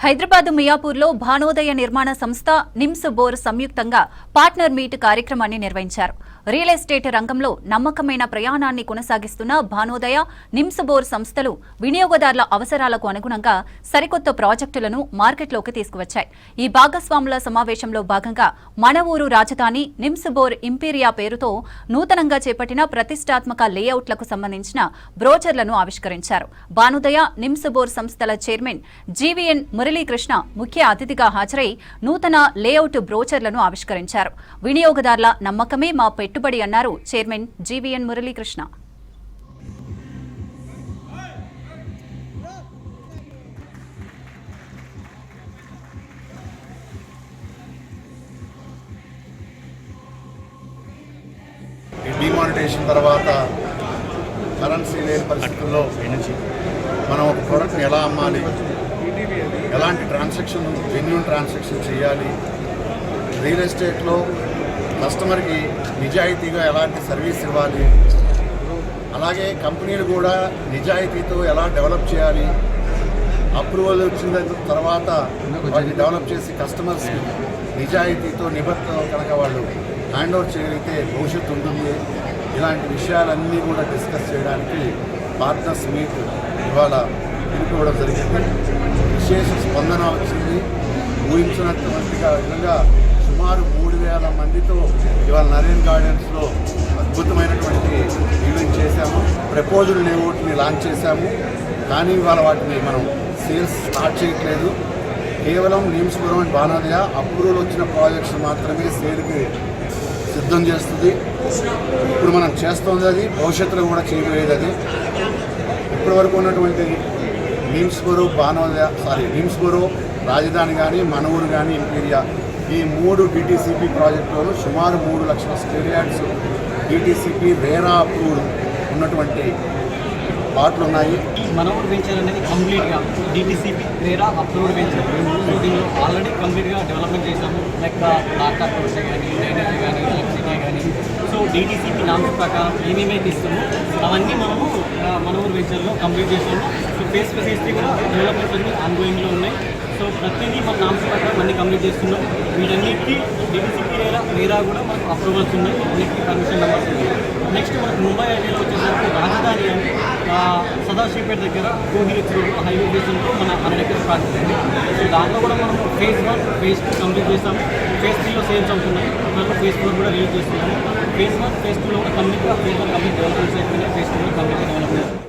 హైదరాబాద్ మియాపూర్లో భానోదయ నిర్మాణ సంస్థ నిమ్స్ బోర్ సంయుక్తంగా పార్ట్నర్ మీట్ కార్యక్రమాన్ని నిర్వహించారు. రియల్ ఎస్టేట్ రంగంలో నమ్మకమైన ప్రయాణాన్ని కొనసాగిస్తున్న భానోదయ, నిమ్స్ బోర్ సంస్థలు వినియోగదారుల అవసరాలకు అనుగుణంగా సరికొత్త ప్రాజెక్టులను మార్కెట్లోకి తీసుకువచ్చాయి. ఈ భాగస్వాముల సమావేశంలో భాగంగా మన ఊరు రాజధాని నిమ్స్ బోర్ ఇంపీరియా పేరుతో నూతనంగా చేపట్టిన ప్రతిష్టాత్మక లేఅవుట్లకు సంబంధించిన బ్రోచర్లను ఆవిష్కరించారు. భానోదయ, నిమ్స్ బోర్ సంస్థల చైర్మన్ జీవీఎన్ మురళీకృష్ణ ముఖ్య అతిథిగా హాజరై నూతన లేఅవుట్ బ్రోచర్లను ఆవిష్కరించారు. వినియోగదారుల నమ్మకమే మా పెట్టుబడి అన్నారు చైర్మన్ జీవీఎన్ మురళీకృష్ణ. డిమానిటేషన్ తర్వాత కరెన్సీ లేని పరిస్థితుల్లో మనం ఒక ప్రోడక్ట్ని ఎలా అమ్మాలి, ఎలాంటి ట్రాన్సాక్షన్, జెన్యూన్ ట్రాన్సాక్షన్ చేయాలి, రియల్ ఎస్టేట్లో కస్టమర్కి నిజాయితీగా ఎలాంటి సర్వీస్ ఇవ్వాలి, అలాగే కంపెనీలు కూడా నిజాయితీతో ఎలా డెవలప్ చేయాలి, అప్రూవల్ వచ్చిన తర్వాత వాటిని డెవలప్ చేసి కస్టమర్స్కి నిజాయితీతో నిబద్ధతతో కనుక వాళ్ళు హ్యాండ్ ఓవర్ చేయగలిగితే భవిష్యత్తు ఉంటుంది. ఇలాంటి విషయాలన్నీ కూడా డిస్కస్ చేయడానికి పార్ట్నర్స్ మీట్ ఇవాళ పిలుపుకోవడం జరిగింది. విశేష స్పందన వచ్చింది. ఊహించినటువంటి విధంగా సుమారు 3000 మందితో ఇవాళ నరేన్ గార్డెన్స్లో అద్భుతమైనటువంటి ఈవెంట్ చేశాము. ప్రపోజల్ లేఅవుట్ని లాంచ్ చేశాము. కానీ ఇవాళ వాటిని మనం సేల్స్ స్టార్ట్ చేయట్లేదు. కేవలం NIMS bore and Bhanodaya approval వచ్చిన ప్రాజెక్ట్స్ మాత్రమే సేల్కి సిద్ధం చేస్తుంది. ఇప్పుడు మనం చేస్తుంది అది, భవిష్యత్తులో కూడా చేయబోయేది అది. ఇప్పటి వరకు ఉన్నటువంటి నిమ్స్ బోర్ రాజధాని కానీ, మన ఊరు కానీ, ఇంపీరియా, ఈ 3 డిటిసిపి ప్రాజెక్టులు సుమారు 3 లక్షల square yards DTCP RERA approved ఉన్నటువంటి పార్ట్లు ఉన్నాయి. మన ఊరు వెంచర్ అనేది కంప్లీట్గా DTCP RERA approved venture. So దీనిలో ఆల్రెడీ కంప్లీట్గా డెవలప్మెంట్ చేసాము. లైక్ టాటా కోర్స్ కానీ, డ్రైనేజ్ కానీ, ఎలక్ట్రిసిటీ కానీ. సో డిటిసిపి నామ్స్ ప్రకారం ఏమేమైతే ఇస్తామో అవన్నీ మనము మన ఊరు వెంచర్లో కంప్లీట్ చేసాము. సో ఫేస్ 3 కూడా డెవలప్మెంట్స్ అన్ని ఆన్గోయింగ్లో ఉన్నాయి. సో ప్రతిదీ మన నామ్స్ ప్రకారం అన్ని కంప్లీట్ చేస్తున్నాం. వీటన్నిటికీ డిటిసిపి రేరా కూడా మనకు అప్రూవల్స్ ఉన్నాయి, అన్నిటికీ పర్మిషన్ నెంబర్స్ ఉన్నాయి. నెక్స్ట్ మనకు ముంబై ఐటీలో వచ్చేసరికి రాజధాని అని సదాశివపేట దగ్గర 2 రోడ్లో హైవే బేసిన్లో మన 100 ఎకర్స్ ప్రాజెక్ట్ ఉంది. సో దాంట్లో కూడా మనం ఫేజ్ 1, ఫేజ్ 2 కంప్లీట్ చేస్తాము. ఫేజ్ 3లో సేల్స్ అవుతున్నాయి. మనకు ఫేజ్ 4 కూడా రిలీజ్ చేస్తున్నాము. ఫేజ్ 1, ఫేజ్ 2లో కూడా కంప్లీట్గా ఫేజ్ 1 కంప్లీట్ డెవలప్మెంట్స్ అయిపోయినాయి. ఫేజ్ 2 కంప్లీట్గా డెవలప్మెంట్